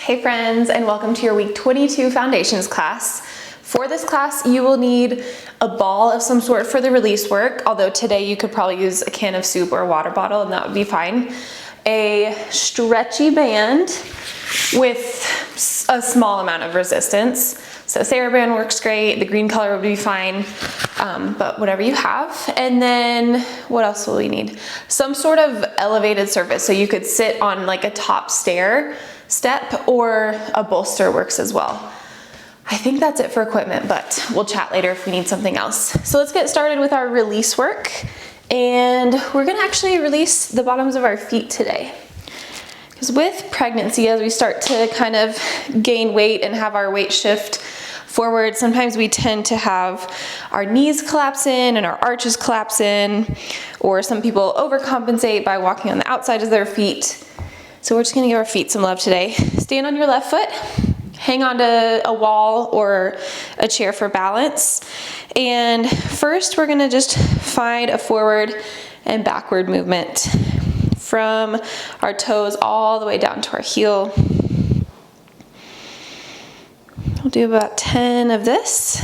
Hey friends, and welcome to your week 22 foundations class. For this class, you will need a ball of some sort for the release work, although today you could probably use a can of soup or a water bottle and that would be fine. A stretchy band with a small amount of resistance. So TheraBand works great, the green color would be fine, but whatever you have. And then what else will we need? Some sort of elevated surface, so you could sit on like a top step or a bolster works as well. I think that's it for equipment, but we'll chat later if we need something else. So let's get started with our release work. And we're gonna actually release the bottoms of our feet today. Because with pregnancy, as we start to kind of gain weight and have our weight shift forward, sometimes we tend to have our knees collapse in and our arches collapse in, or some people overcompensate by walking on the outside of their feet. So we're just gonna give our feet some love today. Stand on your left foot, hang onto a wall or a chair for balance. And first we're gonna just find a forward and backward movement from our toes all the way down to our heel. We'll do about 10 of this.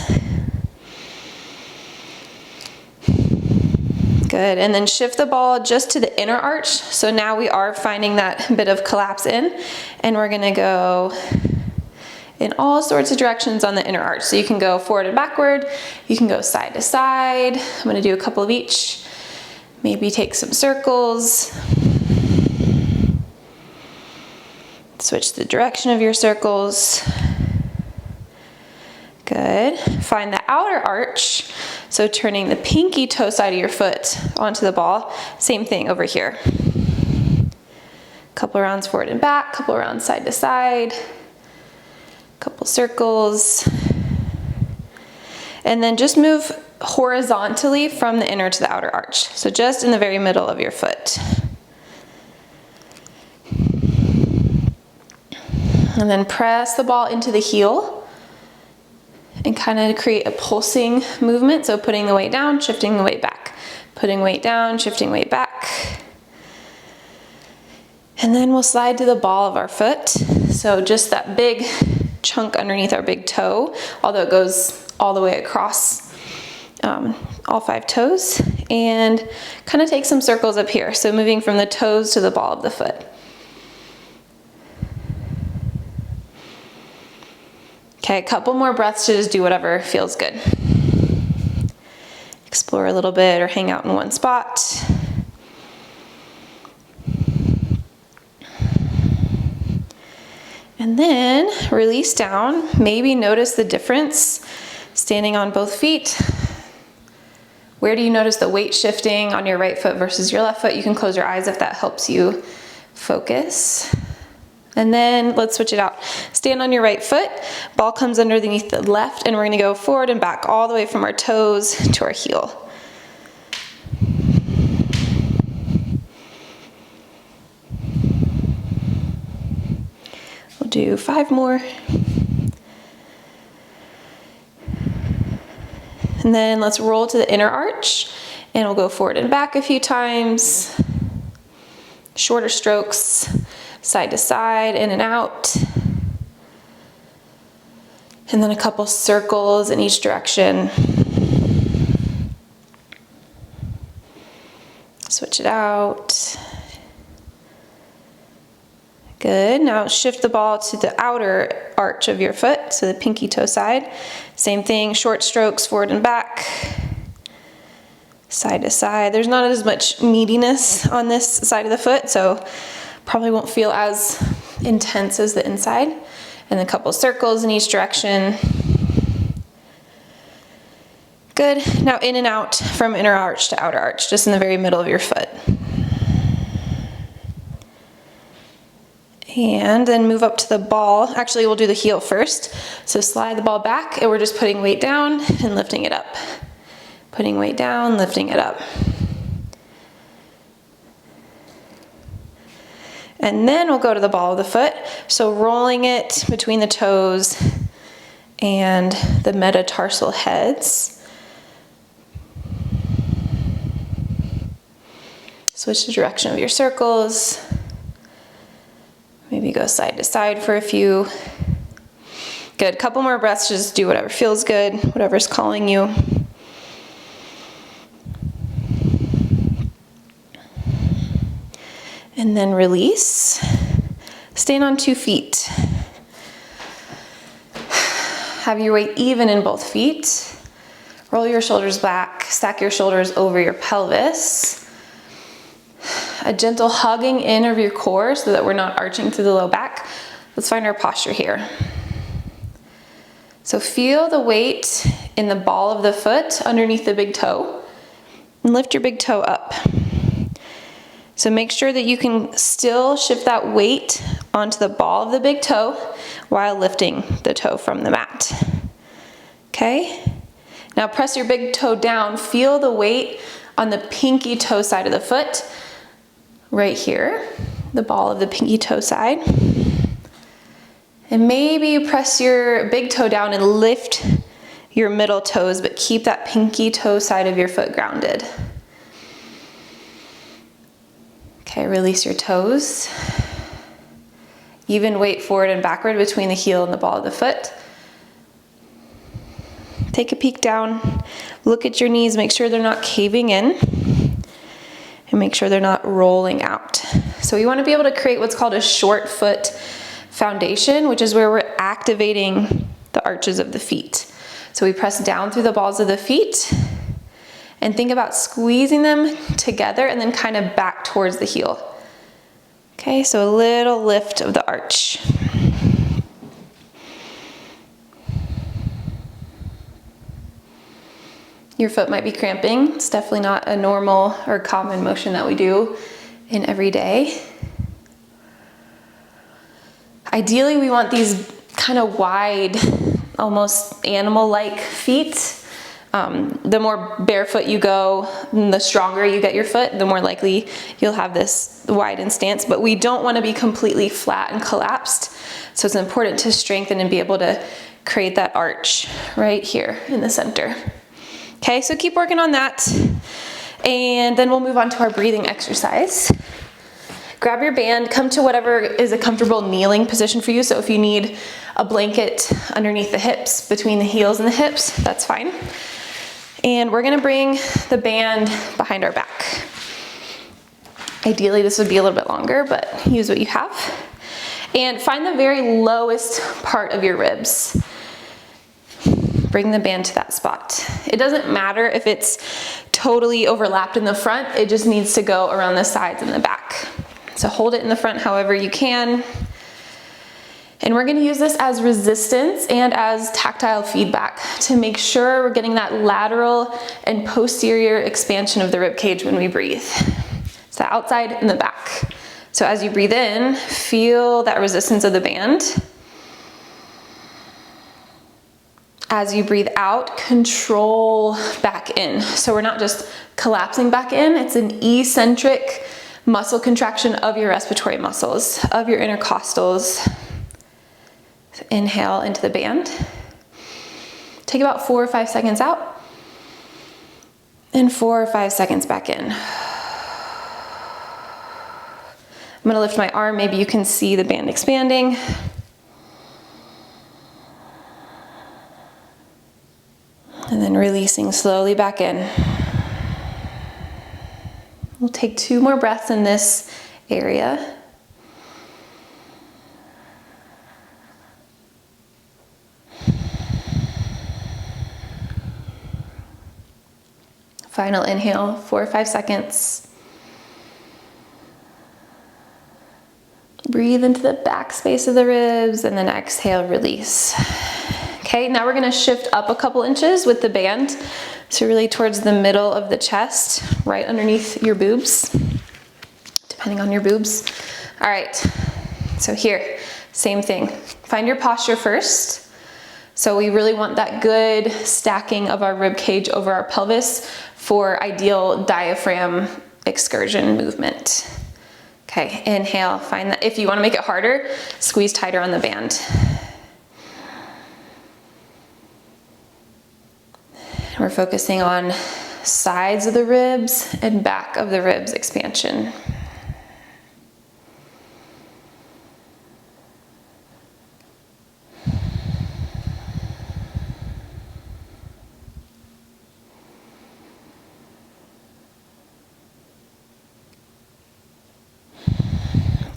Good, and then shift the ball just to the inner arch. So now we are finding that bit of collapse in, and we're gonna go in all sorts of directions on the inner arch. So you can go forward and backward, you can go side to side. I'm gonna do a couple of each. Maybe take some circles. Switch the direction of your circles. Good. Find the outer arch. So turning the pinky toe side of your foot onto the ball. Same thing over here. Couple rounds forward and back, couple rounds side to side, couple circles. And then just move horizontally from the inner to the outer arch. So just in the very middle of your foot. And then press the ball into the heel and kind of create a pulsing movement. So putting the weight down, shifting the weight back. Putting weight down, shifting weight back. And then we'll slide to the ball of our foot. So just that big chunk underneath our big toe, although it goes all the way across all 5 toes. And kind of take some circles up here. So moving from the toes to the ball of the foot. Okay, a couple more breaths to just do whatever feels good. Explore a little bit or hang out in one spot. And then release down. Maybe notice the difference standing on both feet. Where do you notice the weight shifting on your right foot versus your left foot? You can close your eyes if that helps you focus. And then let's switch it out. Stand on your right foot, ball comes underneath the left, and we're gonna go forward and back all the way from our toes to our heel. We'll do 5 more. And then let's roll to the inner arch, and we'll go forward and back a few times. Shorter strokes. Side to side, in and out. And then a couple circles in each direction. Switch it out. Good, now shift the ball to the outer arch of your foot, so the pinky toe side. Same thing, short strokes forward and back. Side to side. There's not as much meatiness on this side of the foot, so probably won't feel as intense as the inside. And a couple circles in each direction. Good. Now in and out from inner arch to outer arch, just in the very middle of your foot. And then move up to the ball. Actually, we'll do the heel first. So slide the ball back, and we're just putting weight down and lifting it up. Putting weight down, lifting it up. And then we'll go to the ball of the foot. So rolling it between the toes and the metatarsal heads. Switch the direction of your circles. Maybe go side to side for a few. Good, couple more breaths, just do whatever feels good, whatever's calling you. And then release. Stand on 2 feet. Have your weight even in both feet. Roll your shoulders back, stack your shoulders over your pelvis. A gentle hugging in of your core so that we're not arching through the low back. Let's find our posture here. So feel the weight in the ball of the foot underneath the big toe, and lift your big toe up. So make sure that you can still shift that weight onto the ball of the big toe while lifting the toe from the mat. Okay? Now press your big toe down. Feel the weight on the pinky toe side of the foot, right here, the ball of the pinky toe side. And maybe press your big toe down and lift your middle toes, but keep that pinky toe side of your foot grounded. Okay, release your toes. Even weight forward and backward between the heel and the ball of the foot. Take a peek down, look at your knees, make sure they're not caving in, and make sure they're not rolling out. So we want to be able to create what's called a short foot foundation, which is where we're activating the arches of the feet. So we press down through the balls of the feet and think about squeezing them together and then kind of back towards the heel. Okay, so a little lift of the arch. Your foot might be cramping. It's definitely not a normal or common motion that we do in every day. Ideally, we want these kind of wide, almost animal-like feet. The more barefoot you go, the stronger you get your foot, the more likely you'll have this widened stance. But we don't want to be completely flat and collapsed. So it's important to strengthen and be able to create that arch right here in the center. Okay, so keep working on that. And then we'll move on to our breathing exercise. Grab your band, come to whatever is a comfortable kneeling position for you. So if you need a blanket underneath the hips, between the heels and the hips, that's fine. And we're gonna bring the band behind our back. Ideally, this would be a little bit longer, but use what you have. And find the very lowest part of your ribs. Bring the band to that spot. It doesn't matter if it's totally overlapped in the front, it just needs to go around the sides and the back. So hold it in the front however you can. And we're gonna use this as resistance and as tactile feedback to make sure we're getting that lateral and posterior expansion of the rib cage when we breathe. It's the outside and the back. So as you breathe in, feel that resistance of the band. As you breathe out, control back in. So we're not just collapsing back in, it's an eccentric muscle contraction of your respiratory muscles, of your intercostals. So inhale into the band. Take about 4 or 5 seconds out, and 4 or 5 seconds back in. I'm gonna lift my arm, maybe you can see the band expanding. And then releasing slowly back in. We'll take 2 more breaths in this area. Final inhale, 4 or 5 seconds. Breathe into the back space of the ribs, and then exhale, release. Okay, now we're gonna shift up a couple inches with the band. So really towards the middle of the chest, right underneath your boobs, depending on your boobs. All right, so here, same thing. Find your posture first. So we really want that good stacking of our rib cage over our pelvis for ideal diaphragm excursion movement. Okay, inhale, find that. If you wanna make it harder, squeeze tighter on the band. We're focusing on sides of the ribs and back of the ribs expansion.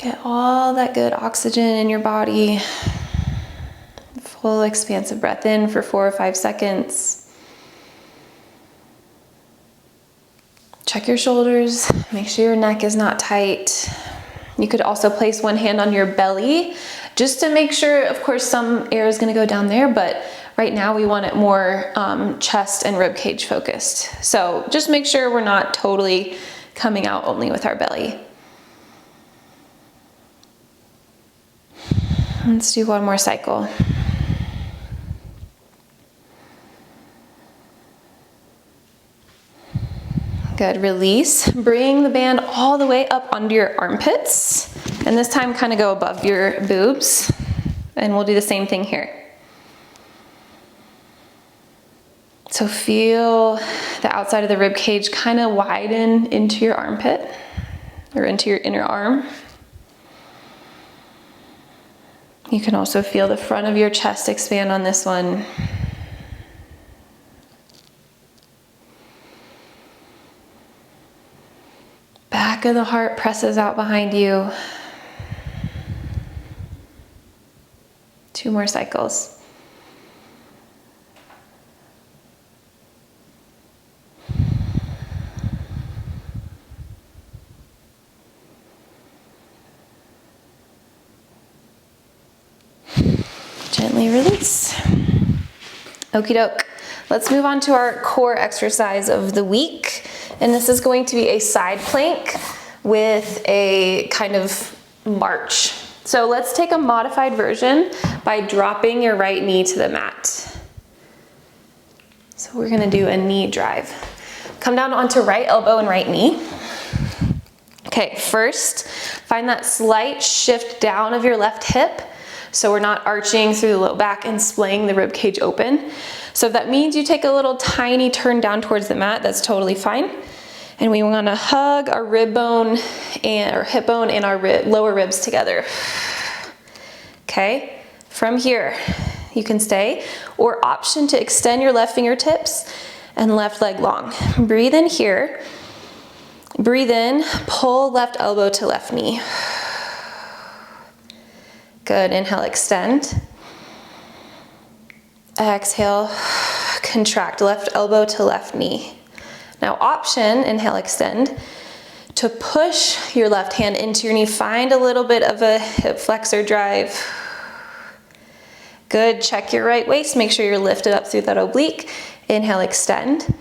Get all that good oxygen in your body. Full expansive breath in for 4 or 5 seconds. Check your shoulders, make sure your neck is not tight. You could also place one hand on your belly just to make sure, of course, some air is gonna go down there, but right now we want it more chest and rib cage focused. So just make sure we're not totally coming out only with our belly. Let's do one more cycle. Good, release. Bring the band all the way up under your armpits. And this time kind of go above your boobs. And we'll do the same thing here. So feel the outside of the rib cage kind of widen into your armpit or into your inner arm. You can also feel the front of your chest expand on this one. Back of the heart presses out behind you. 2 more cycles. Gently release. Okie doke. Let's move on to our core exercise of the week. And this is going to be a side plank with a kind of march. So let's take a modified version by dropping your right knee to the mat. So we're gonna do a knee drive. Come down onto right elbow and right knee. Okay, first, find that slight shift down of your left hip so we're not arching through the low back and splaying the rib cage open. So if that means you take a little tiny turn down towards the mat, that's totally fine. And we want to hug our rib bone and our hip bone and our lower ribs together. Okay, from here you can stay, or option to extend your left fingertips and left leg long. Breathe in here. Breathe in, pull left elbow to left knee. Good, inhale, extend. Exhale, contract left elbow to left knee. Now option, inhale, extend, to push your left hand into your knee. Find a little bit of a hip flexor drive. Good, check your right waist. Make sure you're lifted up through that oblique. Inhale, extend.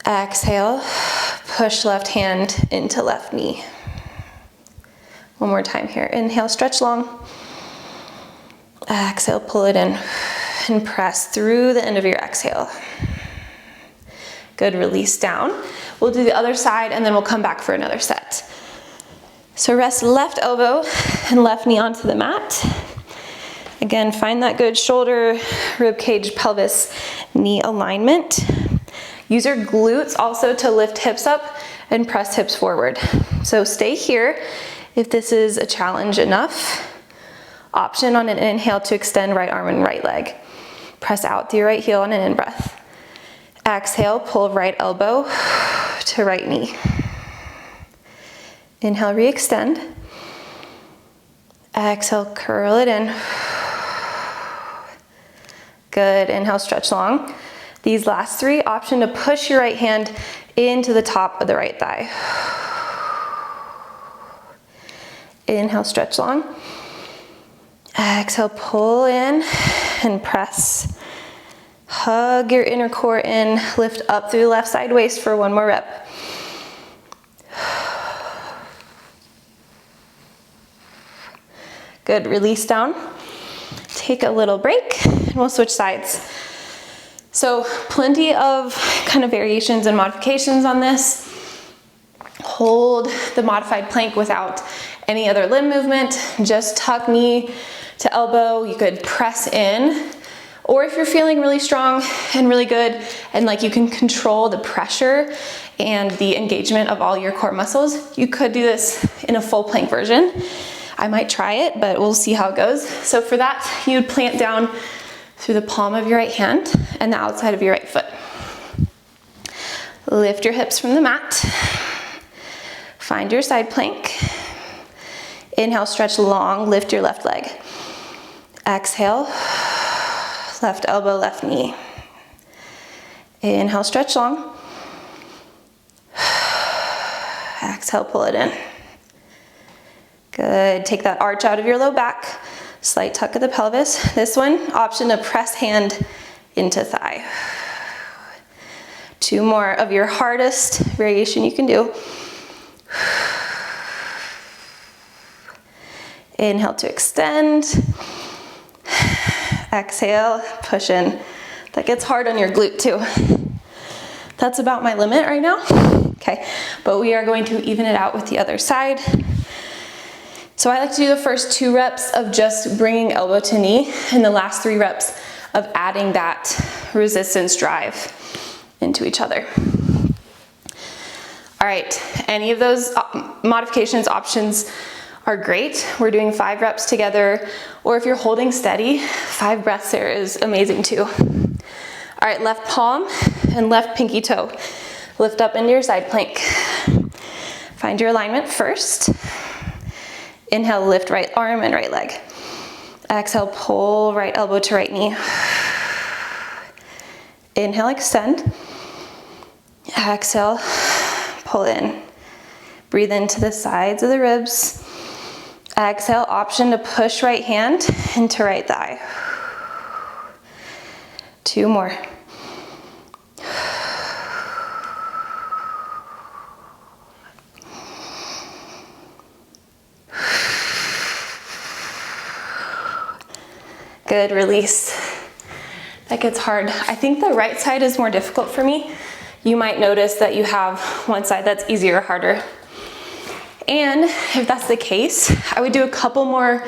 Exhale, push left hand into left knee. One more time here. Inhale, stretch long. Exhale, pull it in and press through the end of your exhale. Good, release down. We'll do the other side and then we'll come back for another set. So rest left elbow and left knee onto the mat. Again, find that good shoulder, rib cage, pelvis, knee alignment. Use your glutes also to lift hips up and press hips forward. So stay here if this is a challenge enough. Option on an inhale to extend right arm and right leg. Press out through your right heel on an in-breath. Exhale, pull right elbow to right knee. Inhale, re-extend. Exhale, curl it in. Good, inhale, stretch long. These last 3, option to push your right hand into the top of the right thigh. Inhale, stretch long. Exhale, pull in and press. Hug your inner core in, lift up through the left side waist for one more rep. Good, release down. Take a little break and we'll switch sides. So plenty of kind of variations and modifications on this. Hold the modified plank without any other limb movement. Just tuck knee to elbow. You could press in. Or if you're feeling really strong and really good and like you can control the pressure and the engagement of all your core muscles, you could do this in a full plank version. I might try it, but we'll see how it goes. So for that, you'd plant down through the palm of your right hand and the outside of your right foot. Lift your hips from the mat. Find your side plank. Inhale, stretch long, lift your left leg. Exhale, left elbow, left knee. Inhale, stretch long. Exhale, pull it in. Good, take that arch out of your low back. Slight tuck of the pelvis. This one, option to press hand into thigh. 2 more of your hardest variation you can do. Inhale to extend. Exhale, push in. That gets hard on your glute too. That's about my limit right now. Okay, but we are going to even it out with the other side. So I like to do the first 2 reps of just bringing elbow to knee and the last 3 reps of adding that resistance drive into each other. All right, any of those modifications, options are great. We're doing 5 reps together, or if you're holding steady, 5 breaths there is amazing too. All right, left palm and left pinky toe. Lift up into your side plank. Find your alignment first. Inhale, lift right arm and right leg. Exhale, pull right elbow to right knee. Inhale, extend. Exhale, pull in. Breathe into the sides of the ribs. Exhale, option to push right hand into right thigh. 2 more. Good, release. That gets hard. I think the right side is more difficult for me. You might notice that you have one side that's easier or harder. And if that's the case, I would do a couple more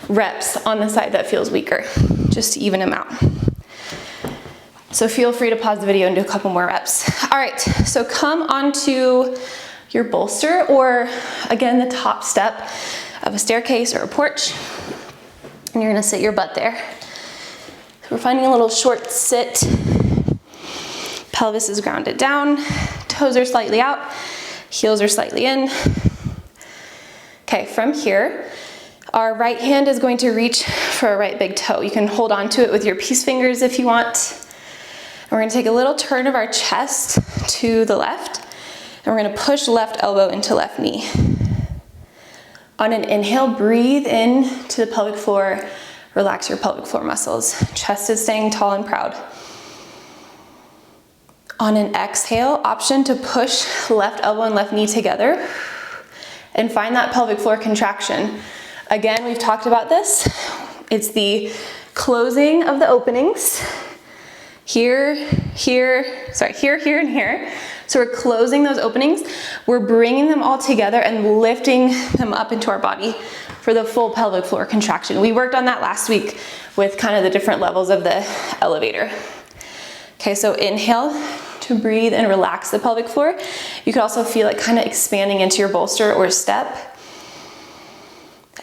reps on the side that feels weaker, just to even them out. So feel free to pause the video and do a couple more reps. All right, so come onto your bolster, or again, the top step of a staircase or a porch. And you're gonna sit your butt there. So we're finding a little short sit. Pelvis is grounded down, toes are slightly out, heels are slightly in. Okay, from here, our right hand is going to reach for a right big toe. You can hold on to it with your peace fingers if you want. And we're gonna take a little turn of our chest to the left, and we're gonna push left elbow into left knee. On an inhale, breathe in to the pelvic floor, relax your pelvic floor muscles. Chest is staying tall and proud. On an exhale, option to push left elbow and left knee together and find that pelvic floor contraction. Again, we've talked about this. It's the closing of the openings. Here, here, and here. So we're closing those openings. We're bringing them all together and lifting them up into our body for the full pelvic floor contraction. We worked on that last week with kind of the different levels of the elevator. Okay, so inhale to breathe and relax the pelvic floor. You could also feel it kind of expanding into your bolster or step.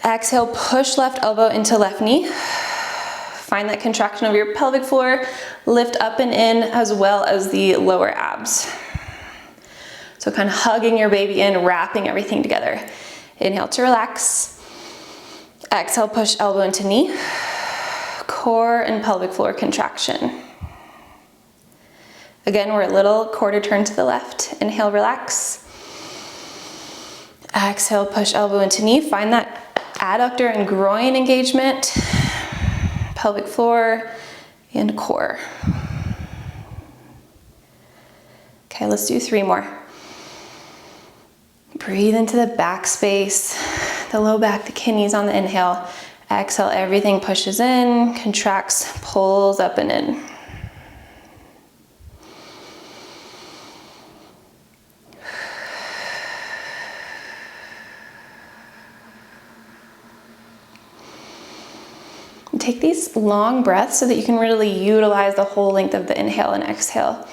Exhale, push left elbow into left knee. Find that contraction of your pelvic floor, lift up and in, as well as the lower abs. So kind of hugging your baby in, wrapping everything together. Inhale to relax. Exhale, push elbow into knee. Core and pelvic floor contraction. Again, we're a little quarter turn to the left. Inhale, relax. Exhale, push elbow into knee. Find that adductor and groin engagement. Pelvic floor and core. Okay, let's do 3 more. Breathe into the back space, the low back, the kidneys on the inhale. Exhale, everything pushes in, contracts, pulls up and in. Take these long breaths so that you can really utilize the whole length of the inhale and exhale.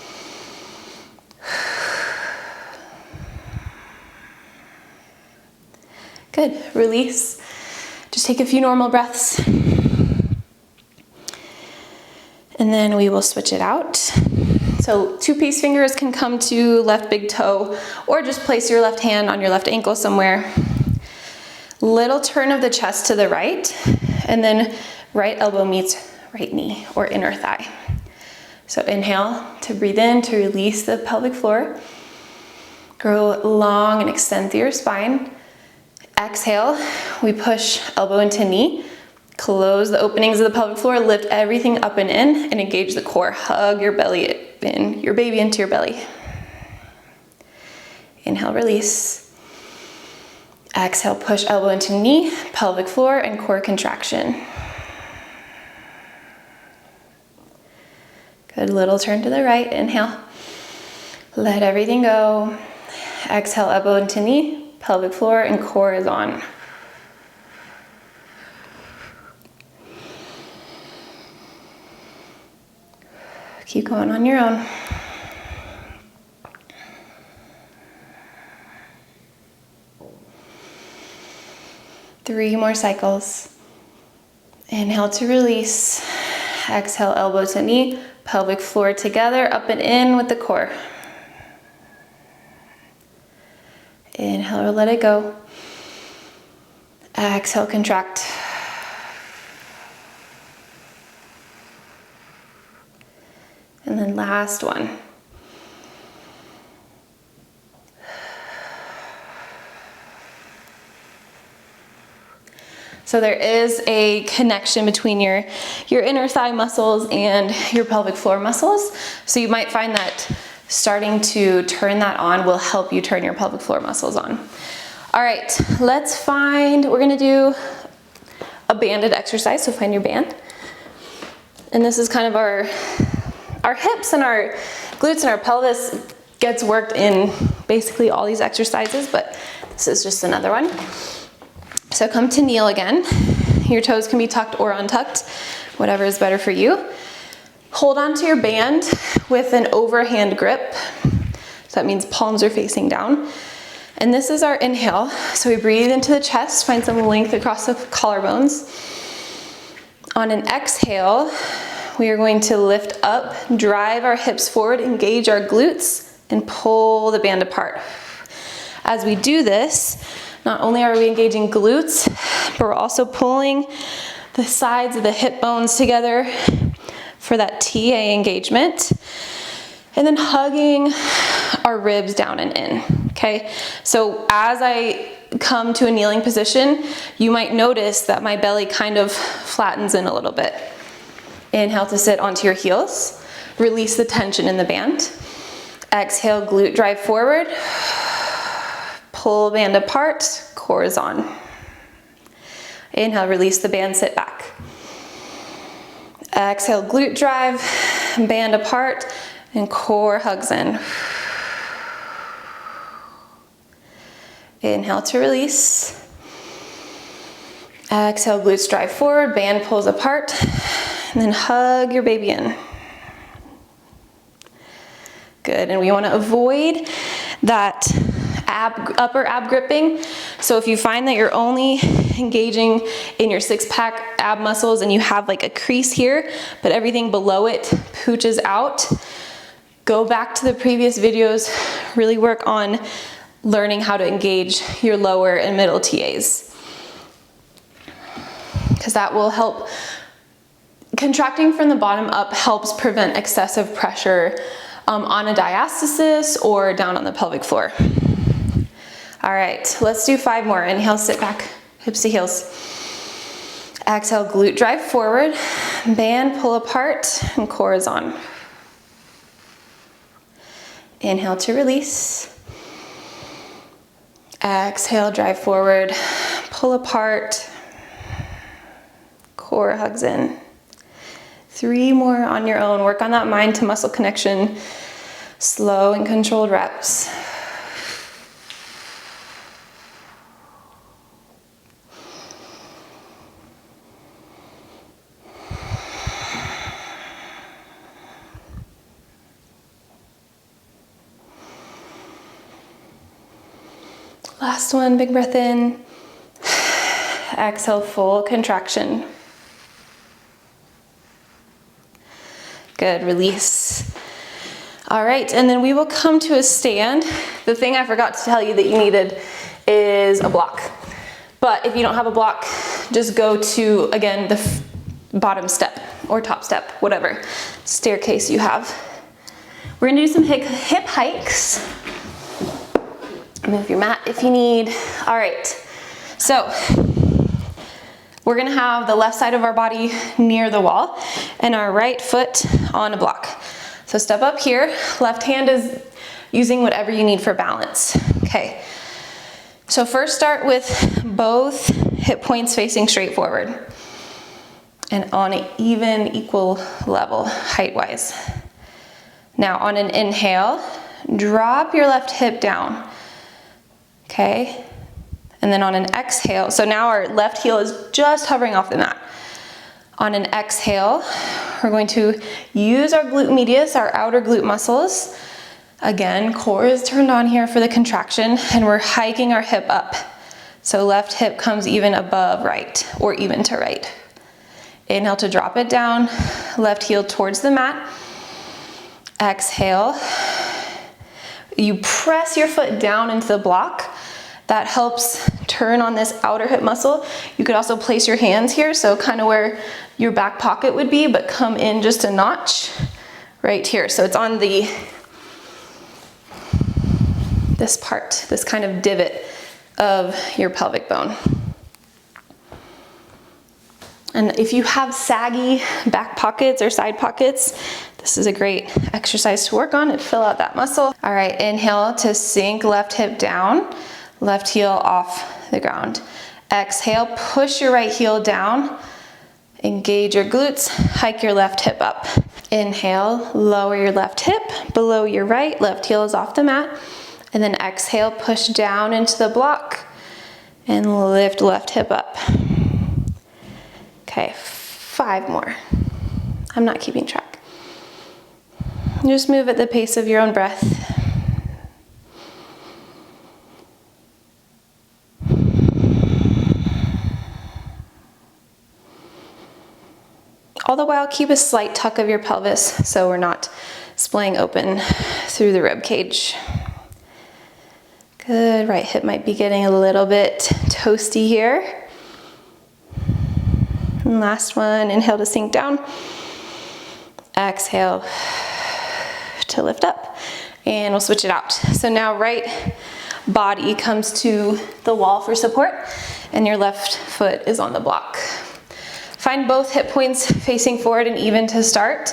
Good, release. Just take a few normal breaths. And then we will switch it out. So 2 peace fingers can come to left big toe, or just place your left hand on your left ankle somewhere. Little turn of the chest to the right, and then right elbow meets right knee or inner thigh. So inhale to breathe in, to release the pelvic floor. Grow long and extend through your spine. Exhale, we push elbow into knee. Close the openings of the pelvic floor, lift everything up and in, and engage the core. Hug your belly in, your baby into your belly. Inhale, release. Exhale, push elbow into knee, pelvic floor, and core contraction. Good, little turn to the right, inhale. Let everything go. Exhale, elbow into knee, pelvic floor, and core is on. Keep going on your own. Three more cycles. Inhale to release. Exhale, elbow to knee, pelvic floor together, up and in with the core. Inhale, let it go. Exhale, contract. And then last one. So there is a connection between your inner thigh muscles and your pelvic floor muscles. So you might find that starting to turn that on will help you turn your pelvic floor muscles on. All right, we're gonna do a banded exercise, so find your band. And this is kind of our hips and our glutes and our pelvis gets worked in basically all these exercises, but this is just another one. So come to kneel again. Your toes can be tucked or untucked, whatever is better for you. Hold onto your band with an overhand grip. So that means palms are facing down. And this is our inhale. So we breathe into the chest, find some length across the collarbones. On an exhale, we are going to lift up, drive our hips forward, engage our glutes, and pull the band apart. As we do this, not only are we engaging glutes, but we're also pulling the sides of the hip bones together for that TA engagement. And then hugging our ribs down and in, okay? So as I come to a kneeling position, you might notice that my belly kind of flattens in a little bit. Inhale to sit onto your heels. Release the tension in the band. Exhale, glute drive forward. Pull band apart, core is on. Inhale, release the band, sit back. Exhale, glute drive, band apart, and core hugs in. Inhale to release. Exhale, glutes drive forward, band pulls apart, and then hug your baby in. Good, and we want to avoid that upper ab gripping. So if you find that you're only engaging in your six-pack ab muscles and you have like a crease here, but everything below it pooches out, go back to the previous videos, really work on learning how to engage your lower and middle TAs. Because that will help. Contracting from the bottom up helps prevent excessive pressure on a diastasis or down on the pelvic floor. All right, let's do 5 more. Inhale, sit back, hips to heels. Exhale, glute drive forward, band pull apart, and core is on. Inhale to release. Exhale, drive forward, pull apart, core hugs in. 3 more on your own. Work on that mind to muscle connection. Slow and controlled reps. Last one, big breath in. Exhale, full contraction. Good, release. All right, and then we will come to a stand. The thing I forgot to tell you that you needed is a block. But if you don't have a block, just go to, again, the bottom step or top step, whatever staircase you have. We're gonna do some hip hikes. Move your mat if you need. All right, so we're gonna have the left side of our body near the wall and our right foot on a block. So step up here, left hand is using whatever you need for balance. Okay, so first start with both hip points facing straight forward and on an even, equal level, height-wise. Now on an inhale, drop your left hip down, okay? And then on an exhale, so now our left heel is just hovering off the mat. On an exhale, we're going to use our glute medius, our outer glute muscles. Again, core is turned on here for the contraction, and we're hiking our hip up. So left hip comes even above right, or even to right. Inhale to drop it down, left heel towards the mat. Exhale, you press your foot down into the block. That helps turn on this outer hip muscle. You could also place your hands here, so kind of where your back pocket would be, but come in just a notch right here. So it's on this part, this kind of divot of your pelvic bone. And if you have saggy back pockets or side pockets, this is a great exercise to work on and fill out that muscle. All right, inhale to sink left hip down, left heel off the ground. Exhale, push your right heel down, engage your glutes, hike your left hip up. Inhale, lower your left hip below your right, left heel is off the mat. And then exhale, push down into the block and lift left hip up. Okay, 5 more. I'm not keeping track. Just move at the pace of your own breath. All the while, keep a slight tuck of your pelvis so we're not splaying open through the rib cage. Good, right hip might be getting a little bit toasty here. And last one, inhale to sink down. Exhale to lift up. And we'll switch it out. So now right body comes to the wall for support and your left foot is on the block. Find both hip points facing forward and even to start.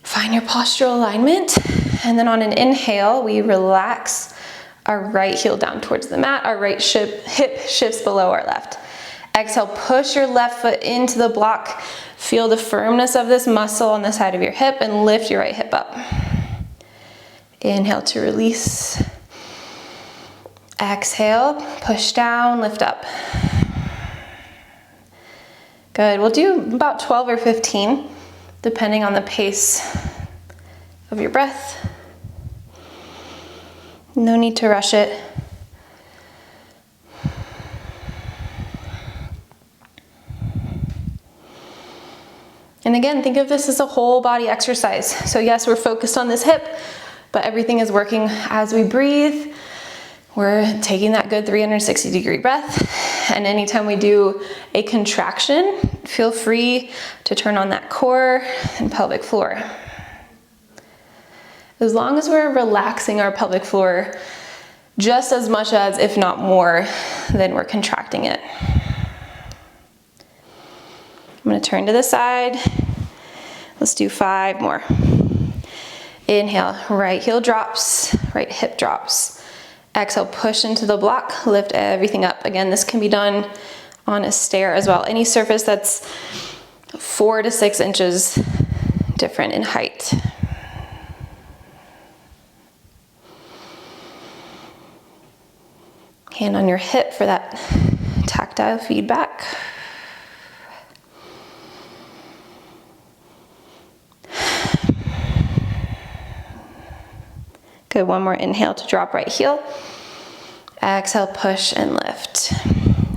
Find your postural alignment. And then on an inhale, we relax our right heel down towards the mat. Our right hip shifts below our left. Exhale, push your left foot into the block. Feel the firmness of this muscle on the side of your hip and lift your right hip up. Inhale to release. Exhale, push down, lift up. Good, we'll do about 12 or 15, depending on the pace of your breath. No need to rush it. And again, think of this as a whole body exercise. So yes, we're focused on this hip, but everything is working as we breathe. We're taking that good 360-degree breath. And anytime we do a contraction, feel free to turn on that core and pelvic floor. As long as we're relaxing our pelvic floor just as much as, if not more, than we're contracting it. I'm gonna turn to the side. Let's do 5 more. Inhale, right heel drops, right hip drops. Exhale, push into the block, lift everything up. Again, this can be done on a stair as well. Any surface that's 4 to 6 inches different in height. Hand on your hip for that tactile feedback. Good, one more inhale to drop right heel. Exhale, push and lift.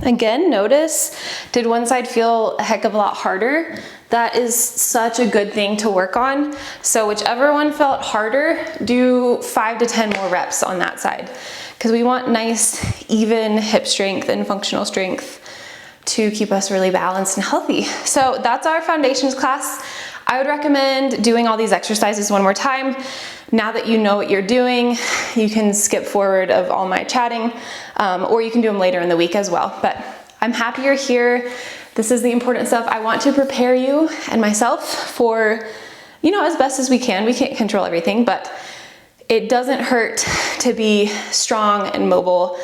Again, notice, did one side feel a heck of a lot harder? That is such a good thing to work on. So whichever one felt harder, do 5 to 10 more reps on that side. because we want nice, even hip strength and functional strength to keep us really balanced and healthy. So that's our foundations class. I would recommend doing all these exercises one more time. Now that you know what you're doing, you can skip forward of all my chatting, or you can do them later in the week as well. But I'm happy you're here. This is the important stuff. I want to prepare you and myself for, you know, as best as we can. We can't control everything, but it doesn't hurt to be strong and mobile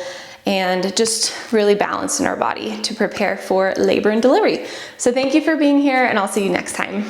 and just really balanced in our body to prepare for labor and delivery. So thank you for being here, and I'll see you next time.